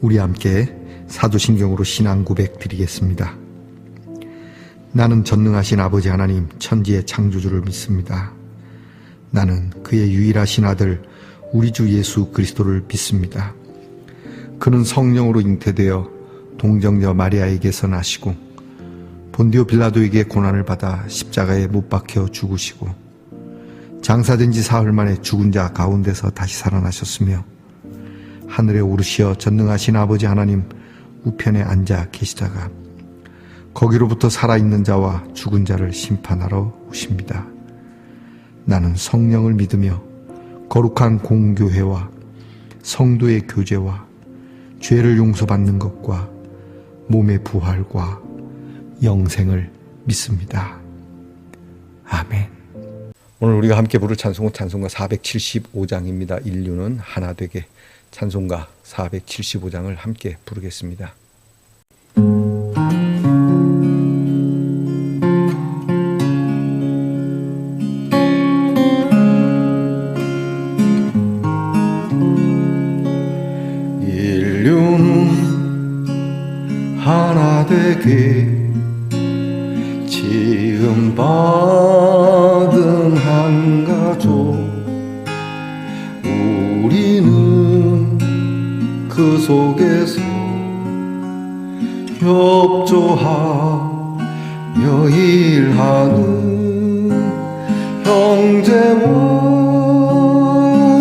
우리 함께 사도신경으로 신앙 고백 드리겠습니다. 나는 전능하신 아버지 하나님 천지의 창조주를 믿습니다. 나는 그의 유일하신 아들 우리 주 예수 그리스도를 믿습니다. 그는 성령으로 잉태되어 동정녀 마리아에게서 나시고 본디오 빌라도에게 고난을 받아 십자가에 못 박혀 죽으시고 장사된 지 사흘 만에 죽은 자 가운데서 다시 살아나셨으며 하늘에 오르시어 전능하신 아버지 하나님 우편에 앉아 계시다가 거기로부터 살아있는 자와 죽은 자를 심판하러 오십니다. 나는 성령을 믿으며 거룩한 공교회와 성도의 교제와 죄를 용서받는 것과 몸의 부활과 영생을 믿습니다. 아멘. 오늘 우리가 함께 부를 찬송은 찬송가 475장입니다. 인류는 하나 되게. 찬송가 475장을 함께 부르겠습니다. 인류는 하나 되게 지음 받은 한 가족 우리는 그 속에서 협조하며 일하는 형제와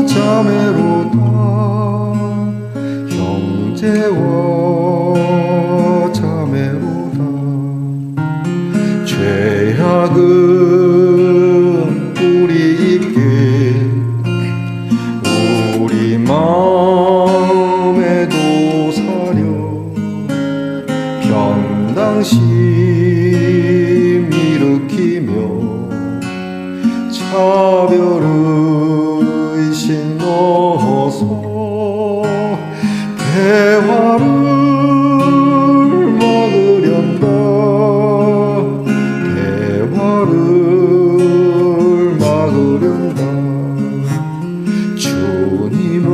자매로다. 형제와 자매로다. 죄악은 뿌리 있게 우리 마음에도 사려 평당심 일으키며 차별의식 넣어서 대화를 막으련다. 대화를 막으련다. 주님은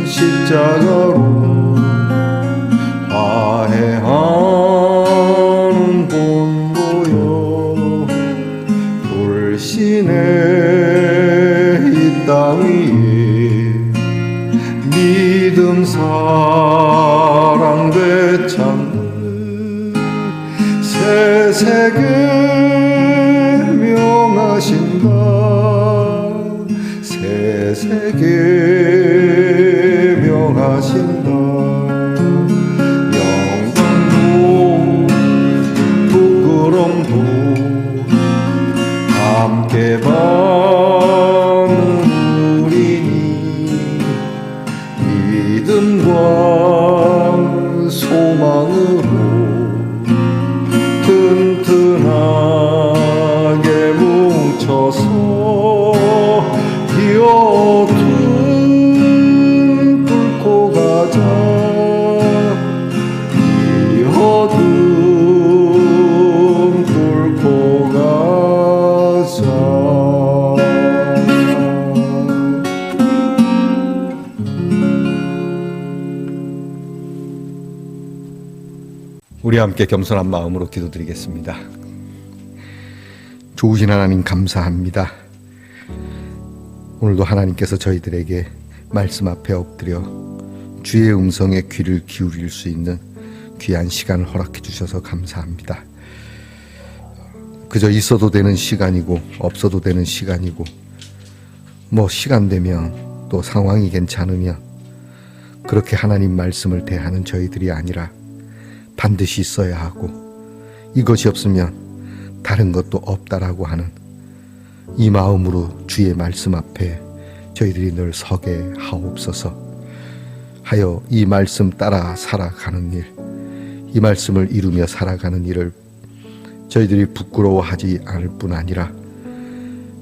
십자가로 화해하는 본보여 불신의 이 땅 위에 믿음 사랑 되찾는 새 세계 명하신다. 새 세계 명하신다. 영광도 부끄럼도 함께 받는 믿음과 소망으로 튼튼하게 뭉쳐서 이 어둠 뚫고 가자. 이 어둠 뚫고 가자. 우리 함께 겸손한 마음으로 기도드리겠습니다. 좋으신 하나님 감사합니다. 오늘도 하나님께서 저희들에게 말씀 앞에 엎드려 주의 음성에 귀를 기울일 수 있는 귀한 시간을 허락해 주셔서 감사합니다. 그저 있어도 되는 시간이고 없어도 되는 시간이고 시간 되면 또 상황이 괜찮으면 그렇게 하나님 말씀을 대하는 저희들이 아니라 반드시 있어야 하고 이것이 없으면 다른 것도 없다라고 하는 이 마음으로 주의 말씀 앞에 저희들이 늘 서게 하옵소서. 하여 이 말씀 따라 살아가는 일, 이 말씀을 이루며 살아가는 일을 저희들이 부끄러워하지 않을 뿐 아니라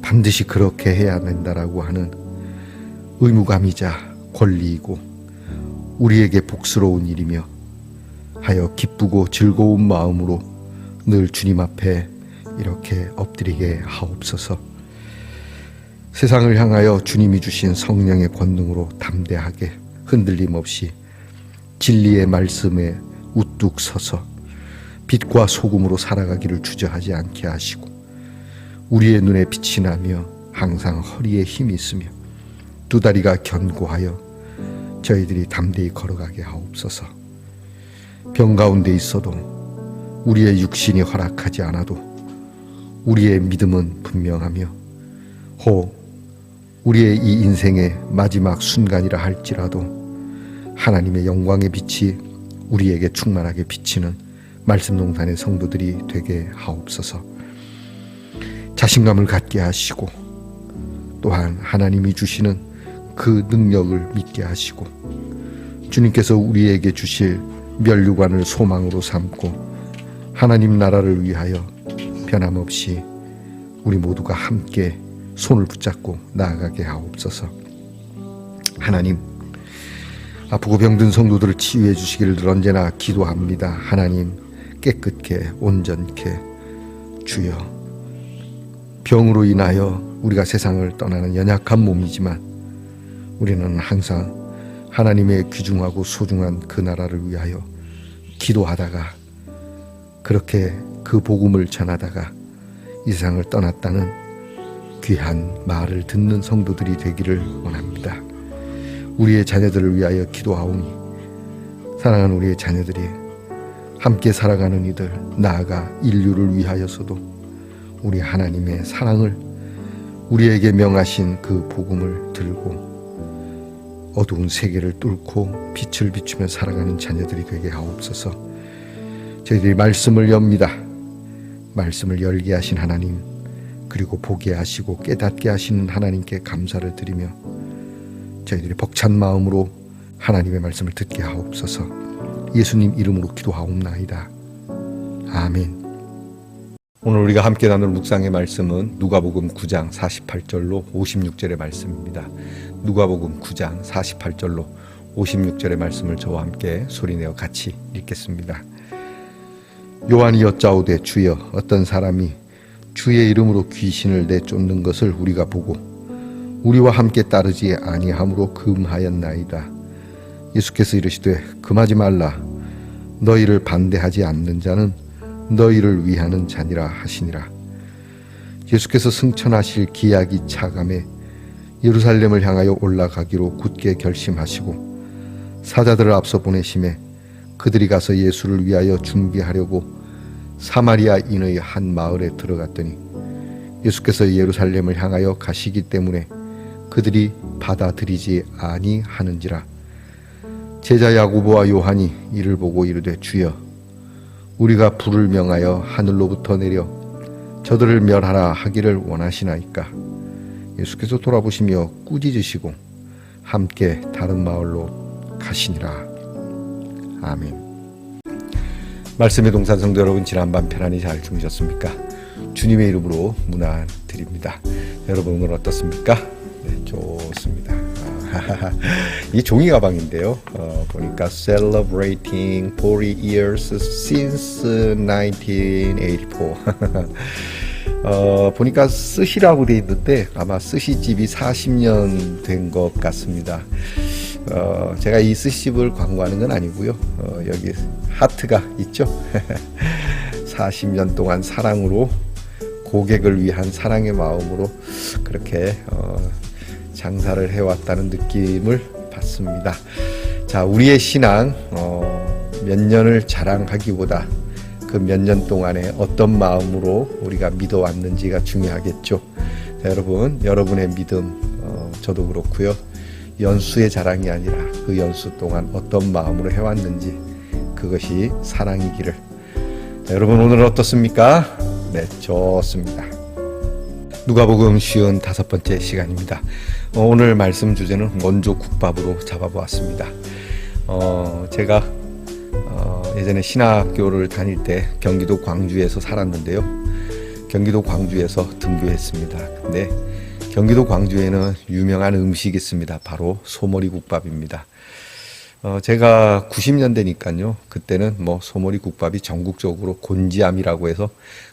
반드시 그렇게 해야 된다라고 하는 의무감이자 권리이고 우리에게 복스러운 일이며 하여 기쁘고 즐거운 마음으로 늘 주님 앞에 이렇게 엎드리게 하옵소서. 세상을 향하여 주님이 주신 성령의 권능으로 담대하게 흔들림 없이 진리의 말씀에 우뚝 서서 빛과 소금으로 살아가기를 주저하지 않게 하시고, 우리의 눈에 빛이 나며 항상 허리에 힘이 있으며 두 다리가 견고하여 저희들이 담대히 걸어가게 하옵소서. 병 가운데 있어도 우리의 육신이 허락하지 않아도 우리의 믿음은 분명하며, 혹 우리의 이 인생의 마지막 순간이라 할지라도 하나님의 영광의 빛이 우리에게 충만하게 비치는 말씀동산의 성도들이 되게 하옵소서. 자신감을 갖게 하시고, 또한 하나님이 주시는 그 능력을 믿게 하시고, 주님께서 우리에게 주실 면류관을 소망으로 삼고 하나님 나라를 위하여 변함없이 우리 모두가 함께 손을 붙잡고 나아가게 하옵소서. 하나님, 아프고 병든 성도들을 치유해 주시기를 늘 언제나 기도합니다. 하나님, 깨끗게 온전케 주여, 병으로 인하여 우리가 세상을 떠나는 연약한 몸이지만 우리는 항상 하나님의 귀중하고 소중한 그 나라를 위하여 기도하다가, 그렇게 그 복음을 전하다가 이 세상을 떠났다는 귀한 말을 듣는 성도들이 되기를 원합니다. 우리의 자녀들을 위하여 기도하오니, 사랑하는 우리의 자녀들이 함께 살아가는 이들, 나아가 인류를 위하여서도 우리 하나님의 사랑을, 우리에게 명하신 그 복음을 들고 어두운 세계를 뚫고 빛을 비추며 살아가는 자녀들이 되게 하옵소서. 저희들이 말씀을 엽니다. 말씀을 열게 하신 하나님, 그리고 보게 하시고 깨닫게 하시는 하나님께 감사를 드리며 저희들이 벅찬 마음으로 하나님의 말씀을 듣게 하옵소서. 예수님 이름으로 기도하옵나이다. 아멘. 오늘 우리가 함께 나눌 묵상의 말씀은 누가복음 9장 48절로 56절의 말씀입니다. 누가복음 9장 48절로 56절의 말씀을 저와 함께 소리내어 같이 읽겠습니다. 요한이 여짜오되, 주여, 어떤 사람이 주의 이름으로 귀신을 내쫓는 것을 우리가 보고 우리와 함께 따르지 아니함으로 금하였나이다. 예수께서 이르시되, 금하지 말라. 너희를 반대하지 않는 자는 너희를 위하는 자니라 하시니라. 예수께서 승천하실 기약이 차감해 예루살렘을 향하여 올라가기로 굳게 결심하시고 사자들을 앞서 보내심에 그들이 가서 예수를 위하여 준비하려고 사마리아인의 한 마을에 들어갔더니 예수께서 예루살렘을 향하여 가시기 때문에 그들이 받아들이지 아니하는지라. 제자 야고보와 요한이 이를 보고 이르되, 주여, 우리가 불을 명하여 하늘로부터 내려 저들을 멸하라 하기를 원하시나이까? 예수께서 돌아보시며 꾸짖으시고 함께 다른 마을로 가시니라. 아멘. 말씀의 동산 성도 여러분, 지난밤 편안히 잘 주무셨습니까? 주님의 이름으로 문안 드립니다. 여러분 오늘 어떻습니까? 네, 좋습니다. 이 종이 가방인데요. 보니까 Celebrating 40 years since 1984. 보니까 스시라고 돼 있는데 아마 스시집이 40년 된 것 같습니다. 제가 이 스시집을 광고하는 건 아니고요. 여기 하트가 있죠. 40년 동안 사랑으로, 고객을 위한 사랑의 마음으로 그렇게 장사를 해왔다는 느낌을 받습니다. 자, 우리의 신앙 몇 년을 자랑하기보다 그 몇 년 동안에 어떤 마음으로 우리가 믿어왔는지가 중요하겠죠. 자, 여러분, 여러분의 믿음, 저도 그렇고요. 연수의 자랑이 아니라 그 연수 동안 어떤 마음으로 해왔는지, 그것이 사랑이기를. 자, 여러분 오늘 어떻습니까? 네, 좋습니다. 누가복음 55번째 시간입니다. 오늘 말씀 주제는 원조 국밥으로 잡아보았습니다. 제가 예전에 신학교를 다닐 때 경기도 광주에서 살았는데요. 경기도 광주에서 등교했습니다. 근데 경기도 광주에는 유명한 음식이 있습니다. 바로 소머리 국밥입니다. 제가 90년대니까요. 그때는 뭐 소머리 국밥이 전국적으로 곤지암이라고 해서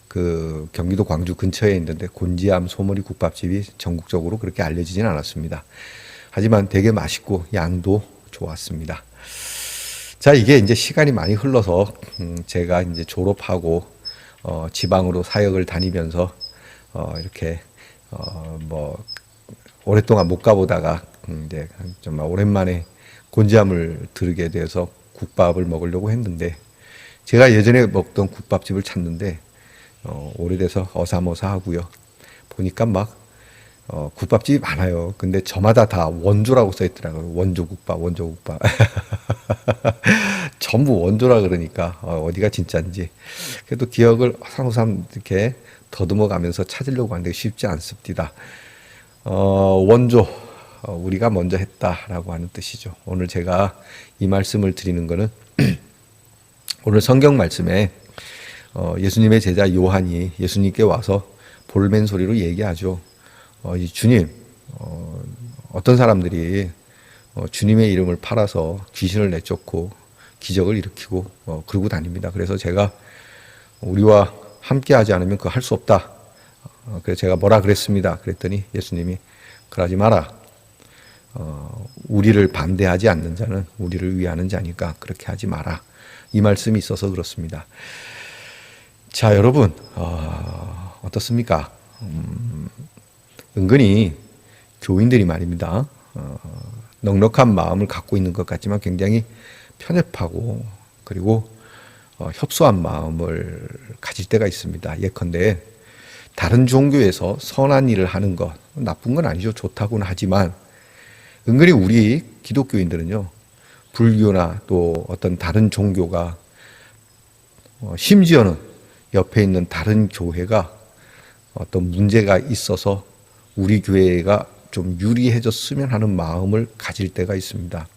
그 경기도 광주 근처에 있는데 곤지암 소머리 국밥집이 전국적으로 그렇게 알려지진 않았습니다. 하지만 되게 맛있고 양도 좋았습니다. 자, 이게 이제 시간이 많이 흘러서 제가 이제 졸업하고 지방으로 사역을 다니면서 이렇게 뭐 오랫동안 못 가보다가 이제 정말 오랜만에 곤지암을 들게 돼서 국밥을 먹으려고 했는데, 제가 예전에 먹던 국밥집을 찾는데 오래돼서 어사머사하고요. 보니까 막 국밥집이 많아요. 근데 저마다 다 원조라고 써 있더라고요. 원조국밥, 원조국밥. 전부 원조라 그러니까 어디가 진짜인지. 그래도 기억을 사무삼 이렇게 더듬어 가면서 찾으려고 하는데 쉽지 않습니다. 원조, 우리가 먼저 했다라고 하는 뜻이죠. 오늘 제가 이 말씀을 드리는 거는 오늘 성경 말씀에 예수님의 제자 요한이 예수님께 와서 볼멘 소리로 얘기하죠. 이 주님, 어떤 사람들이 주님의 이름을 팔아서 귀신을 내쫓고 기적을 일으키고 그러고 다닙니다. 그래서 제가 우리와 함께 하지 않으면 그거 할 수 없다. 그래서 제가 뭐라 그랬습니다. 그랬더니 예수님이 그러지 마라. 우리를 반대하지 않는 자는 우리를 위하는 자니까 그렇게 하지 마라. 이 말씀이 있어서 그렇습니다. 자, 여러분, 어떻습니까? 은근히 교인들이 말입니다. 넉넉한 마음을 갖고 있는 것 같지만 굉장히 편협하고 그리고 협소한 마음을 가질 때가 있습니다. 예컨대 다른 종교에서 선한 일을 하는 것, 나쁜 건 아니죠. 좋다고는 하지만 은근히 우리 기독교인들은요, 불교나 또 어떤 다른 종교가 심지어는 옆에 있는 다른 교회가 어떤 문제가 있어서 우리 교회가 좀 유리해졌으면 하는 마음을 가질 때가 있습니다.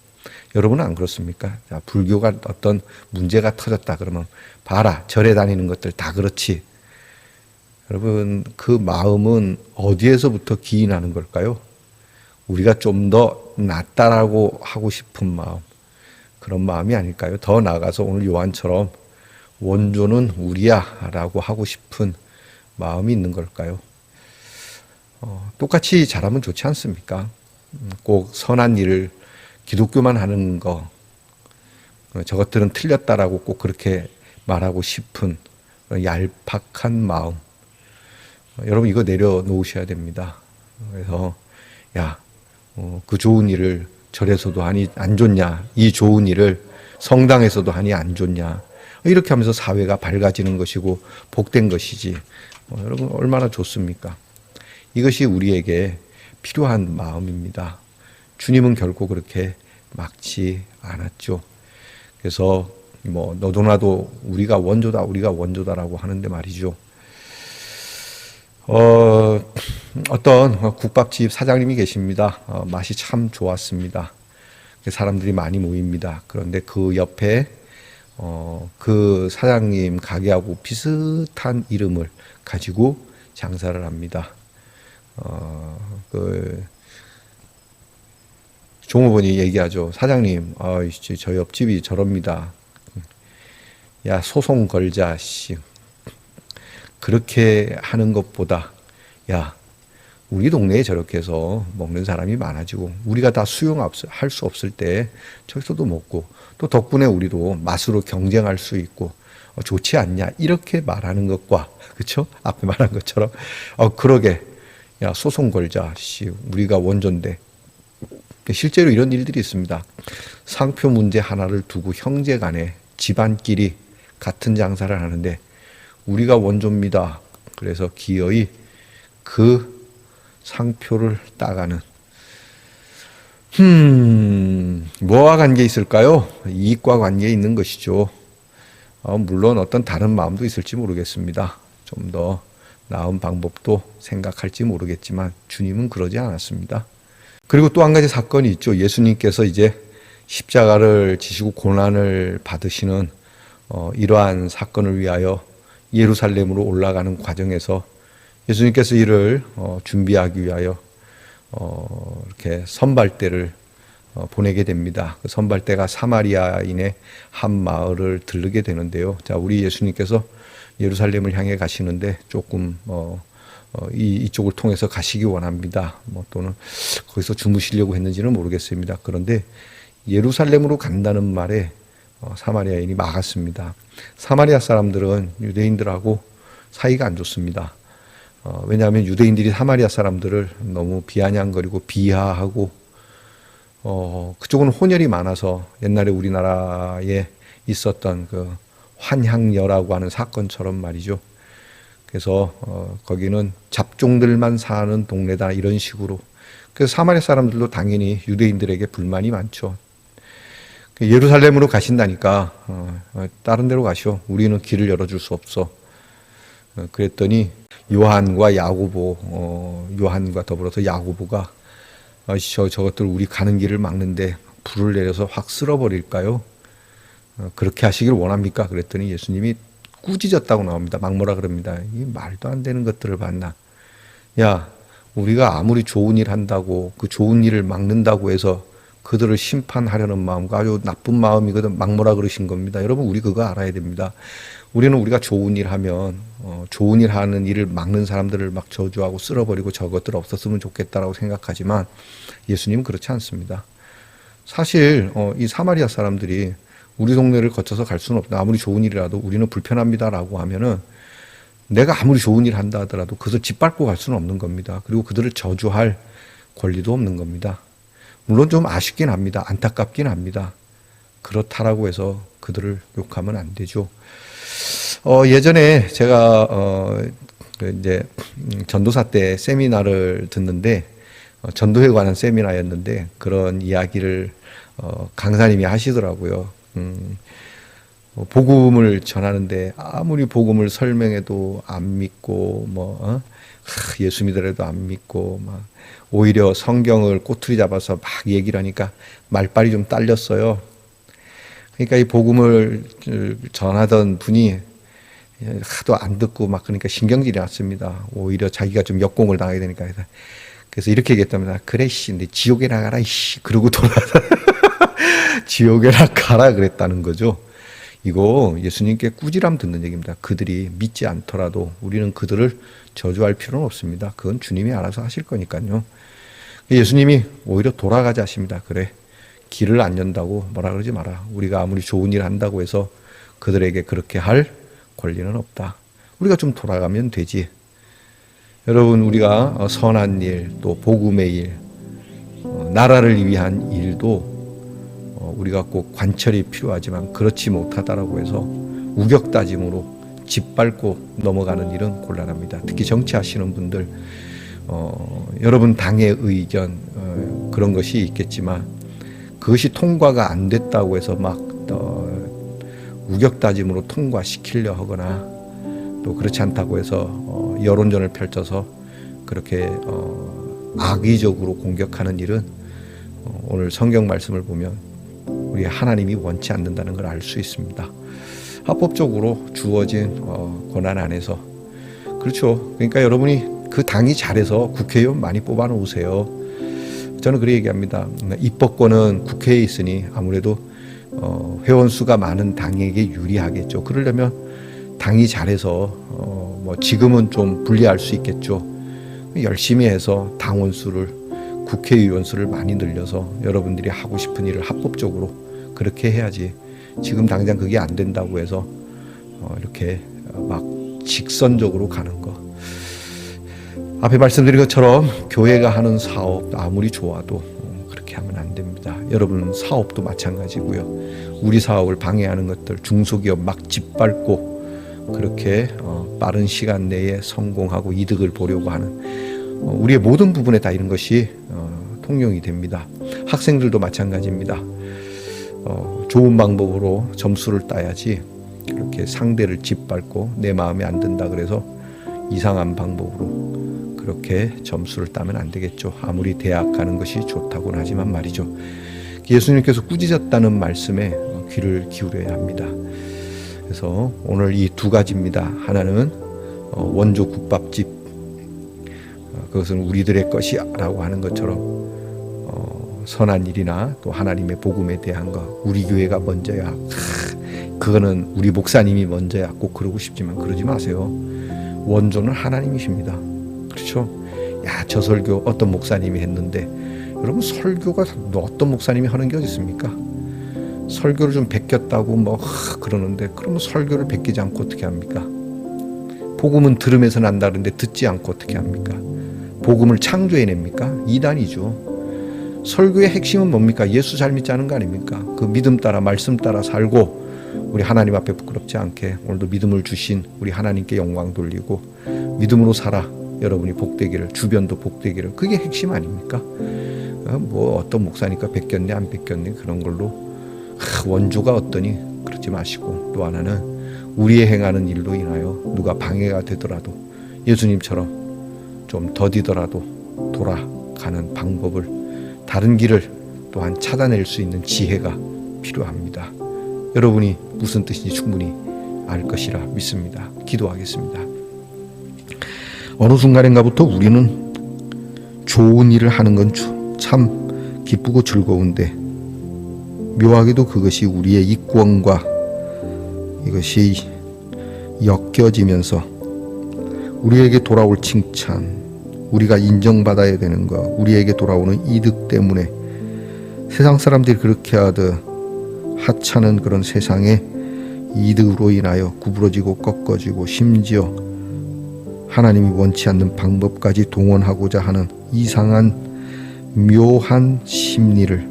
여러분은 안 그렇습니까? 자, 불교가 어떤 문제가 터졌다 그러면 봐라, 절에 다니는 것들 다 그렇지. 여러분, 그 마음은 어디에서부터 기인하는 걸까요? 우리가 좀 더 낫다라고 하고 싶은 마음, 그런 마음이 아닐까요? 더 나아가서 오늘 요한처럼 원조는 우리야 라고 하고 싶은 마음이 있는 걸까요? 똑같이 잘하면 좋지 않습니까? 꼭 선한 일을 기독교만 하는 거, 저것들은 틀렸다라고 꼭 그렇게 말하고 싶은 얄팍한 마음, 여러분 이거 내려놓으셔야 됩니다. 그래서 야, 그 좋은 일을 절에서도 하니 안 좋냐, 이 좋은 일을 성당에서도 하니 안 좋냐, 이렇게 하면서 사회가 밝아지는 것이고 복된 것이지. 여러분 얼마나 좋습니까? 이것이 우리에게 필요한 마음입니다. 주님은 결코 그렇게 막지 않았죠. 그래서 뭐 너도 나도 우리가 원조다, 우리가 원조다라고 하는데 말이죠. 어떤 국밥집 사장님이 계십니다. 맛이 참 좋았습니다. 사람들이 많이 모입니다. 그런데 그 옆에 그 사장님 가게하고 비슷한 이름을 가지고 장사를 합니다. 그 종업원이 얘기하죠. 사장님, 저 옆집이 저럽니다. 야, 소송 걸자, 씨. 그렇게 하는 것보다, 야, 우리 동네에 저렇게 해서 먹는 사람이 많아지고, 우리가 다 수용할 수 없을 때 저기서도 먹고, 또 덕분에 우리도 맛으로 경쟁할 수 있고, 좋지 않냐, 이렇게 말하는 것과, 그쵸? 앞에 말한 것처럼, 그러게, 야, 소송 걸자, 씨, 우리가 원조인데. 실제로 이런 일들이 있습니다. 상표 문제 하나를 두고 형제 간에 집안끼리 같은 장사를 하는데 우리가 원조입니다. 그래서 기어이 그 상표를 따가는, 뭐와 관계 있을까요? 이익과 관계 있는 것이죠. 물론 어떤 다른 마음도 있을지 모르겠습니다. 좀 더 나은 방법도 생각할지 모르겠지만 주님은 그러지 않았습니다. 그리고 또 한 가지 사건이 있죠. 예수님께서 이제 십자가를 지시고 고난을 받으시는 이러한 사건을 위하여 예루살렘으로 올라가는 과정에서 예수님께서 이를 준비하기 위하여 이렇게 선발대를 보내게 됩니다. 그 선발대가 사마리아인의 한 마을을 들르게 되는데요. 자, 우리 예수님께서 예루살렘을 향해 가시는데 조금 이쪽을 통해서 가시기 원합니다. 또는 거기서 주무시려고 했는지는 모르겠습니다. 그런데 예루살렘으로 간다는 말에 사마리아인이 막았습니다. 사마리아 사람들은 유대인들하고 사이가 안 좋습니다. 왜냐하면 유대인들이 사마리아 사람들을 너무 비아냥거리고 비하하고 그쪽은 혼혈이 많아서 옛날에 우리나라에 있었던 그 환향녀라고 하는 사건처럼 말이죠. 그래서 거기는 잡종들만 사는 동네다 이런 식으로. 그래서 사마리아 사람들도 당연히 유대인들에게 불만이 많죠. 예루살렘으로 가신다니까 다른 데로 가시오. 우리는 길을 열어줄 수 없어. 그랬더니 요한과 야고보, 요한과 더불어서 야고보가 저것들 우리 가는 길을 막는데 불을 내려서 확 쓸어버릴까요? 그렇게 하시길 원합니까? 그랬더니 예수님이 꾸짖었다고 나옵니다. 막 뭐라 그럽니다. 이 말도 안 되는 것들을 봤나? 야, 우리가 아무리 좋은 일 한다고 그 좋은 일을 막는다고 해서 그들을 심판하려는 마음과 아주 나쁜 마음이거든. 막 뭐라 그러신 겁니다. 여러분, 우리 그거 알아야 됩니다. 우리는 우리가 좋은 일 하면 좋은 일 하는 일을 막는 사람들을 막 저주하고 쓸어버리고 저것들 없었으면 좋겠다라고 생각하지만 예수님은 그렇지 않습니다. 사실 이 사마리아 사람들이 우리 동네를 거쳐서 갈 수는 없다. 아무리 좋은 일이라도 우리는 불편합니다라고 하면은 내가 아무리 좋은 일 한다 하더라도 그것을 짓밟고 갈 수는 없는 겁니다. 그리고 그들을 저주할 권리도 없는 겁니다. 물론 좀 아쉽긴 합니다. 안타깝긴 합니다. 그렇다라고 해서 그들을 욕하면 안 되죠. 예전에 제가 이제 전도사 때 세미나를 듣는데 전도에 관한 세미나였는데 그런 이야기를 강사님이 하시더라고요. 복음을 전하는데 아무리 복음을 설명해도 안 믿고 예수 믿으래도 안 믿고 막 오히려 성경을 꼬투리 잡아서 막 얘기를 하니까 말빨이 좀 딸렸어요. 그러니까 이 복음을 전하던 분이 하도 안 듣고 막 그러니까 신경질이 났습니다. 오히려 자기가 좀 역공을 당하게 되니까. 그래서 이렇게 얘기했답니다. 그래 씨, 내 지옥에 나가라 씨. 그러고 돌아서 지옥에나 가라 그랬다는 거죠. 이거 예수님께 꾸지람 듣는 얘기입니다. 그들이 믿지 않더라도 우리는 그들을 저주할 필요는 없습니다. 그건 주님이 알아서 하실 거니까요. 예수님이 오히려 돌아가자 하십니다. 그래, 길을 안 연다고 뭐라 그러지 마라. 우리가 아무리 좋은 일 한다고 해서 그들에게 그렇게 할 권리는 없다. 우리가 좀 돌아가면 되지. 여러분, 우리가 선한 일, 또 복음의 일, 나라를 위한 일도 우리가 꼭 관철이 필요하지만 그렇지 못하다라고 해서 우격다짐으로 짓밟고 넘어가는 일은 곤란합니다. 특히 정치하시는 분들, 여러분 당의 의견 그런 것이 있겠지만 그것이 통과가 안 됐다고 해서 막 우격다짐으로 통과시키려 하거나 또 그렇지 않다고 해서 여론전을 펼쳐서 그렇게 악의적으로 공격하는 일은 오늘 성경 말씀을 보면 우리 하나님이 원치 않는다는 걸 알 수 있습니다. 합법적으로 주어진 권한 안에서 그렇죠. 그러니까 여러분이 그 당이 잘해서 국회의원 많이 뽑아 놓으세요. 저는 그렇게 얘기합니다. 입법권은 국회에 있으니 아무래도 회원 수가 많은 당에게 유리하겠죠. 그러려면 당이 잘해서 지금은 좀 불리할 수 있겠죠. 열심히 해서 당원 수를 국회의원 수를 많이 늘려서 여러분들이 하고 싶은 일을 합법적으로 그렇게 해야지. 지금 당장 그게 안 된다고 해서 이렇게 막 직선적으로 가는 거. 앞에 말씀드린 것처럼 교회가 하는 사업 아무리 좋아도 그렇게 하면 안 됩니다. 여러분 사업도 마찬가지고요. 우리 사업을 방해하는 것들 중소기업 막 짓밟고 그렇게 빠른 시간 내에 성공하고 이득을 보려고 하는 우리의 모든 부분에 다 이런 것이 통용이 됩니다. 학생들도 마찬가지입니다. 좋은 방법으로 점수를 따야지 그렇게 상대를 짓밟고 내 마음에 안 든다 그래서 이상한 방법으로 그렇게 점수를 따면 안 되겠죠. 아무리 대학 가는 것이 좋다고는 하지만 말이죠. 예수님께서 꾸짖었다는 말씀에 귀를 기울여야 합니다. 그래서 오늘 이 두 가지입니다. 하나는 원조 국밥집, 그것은 우리들의 것이라고 하는 것처럼 선한 일이나 또 하나님의 복음에 대한 것, 우리 교회가 먼저야. 그거는 우리 목사님이 먼저야. 꼭 그러고 싶지만 그러지 마세요. 원조는 하나님이십니다. 그렇죠? 야, 저 설교 어떤 목사님이 했는데, 여러분 설교가 어떤 목사님이 하는 게 어디 있습니까? 설교를 좀 베꼈다고 뭐 그러는데, 그러면 설교를 베끼지 않고 어떻게 합니까? 복음은 들으면서 난다는데 듣지 않고 어떻게 합니까? 복음을 창조해냅니까? 이단이죠. 설교의 핵심은 뭡니까? 예수 잘 믿자는 거 아닙니까? 그 믿음 따라 말씀 따라 살고 우리 하나님 앞에 부끄럽지 않게 오늘도 믿음을 주신 우리 하나님께 영광 돌리고 믿음으로 살아 여러분이 복되기를, 주변도 복되기를, 그게 핵심 아닙니까? 뭐 어떤 목사니까 베꼈네 안 베꼈네 그런 걸로 원조가 어떠니 그러지 마시고, 또 하나는 우리의 행하는 일로 인하여 누가 방해가 되더라도 예수님처럼 좀 더디더라도 돌아가는 방법을, 다른 길을 또한 찾아낼 수 있는 지혜가 필요합니다. 여러분이 무슨 뜻인지 충분히 알 것이라 믿습니다. 기도하겠습니다. 어느 순간인가부터 우리는 좋은 일을 하는 건 참 기쁘고 즐거운데, 묘하게도 그것이 우리의 이권과 이것이 엮여지면서 우리에게 돌아올 칭찬, 우리가 인정받아야 되는 것, 우리에게 돌아오는 이득 때문에 세상 사람들이 그렇게 하듯 하찮은 그런 세상의 이득으로 인하여 구부러지고 꺾어지고, 심지어 하나님이 원치 않는 방법까지 동원하고자 하는 이상한 묘한 심리를,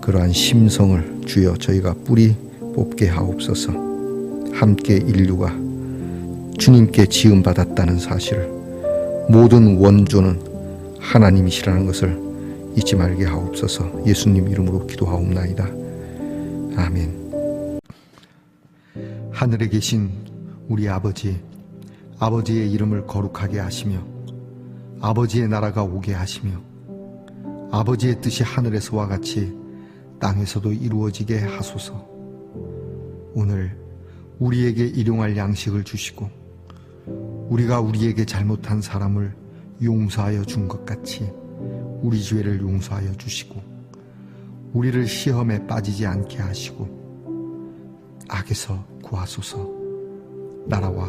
그러한 심성을 주여 저희가 뿌리 뽑게 하옵소서. 함께 인류가 주님께 지음받았다는 사실을, 모든 원조는 하나님이시라는 것을 잊지 말게 하옵소서. 예수님 이름으로 기도하옵나이다. 아멘. 하늘에 계신 우리 아버지, 아버지의 이름을 거룩하게 하시며 아버지의 나라가 오게 하시며 아버지의 뜻이 하늘에서와 같이 땅에서도 이루어지게 하소서. 오늘 우리에게 일용할 양식을 주시고 우리가 우리에게 잘못한 사람을 용서하여 준 것 같이 우리 죄를 용서하여 주시고, 우리를 시험에 빠지지 않게 하시고 악에서 구하소서. 나라와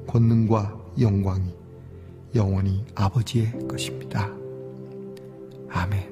권능과 영광이 영원히 아버지의 것입니다. 아멘.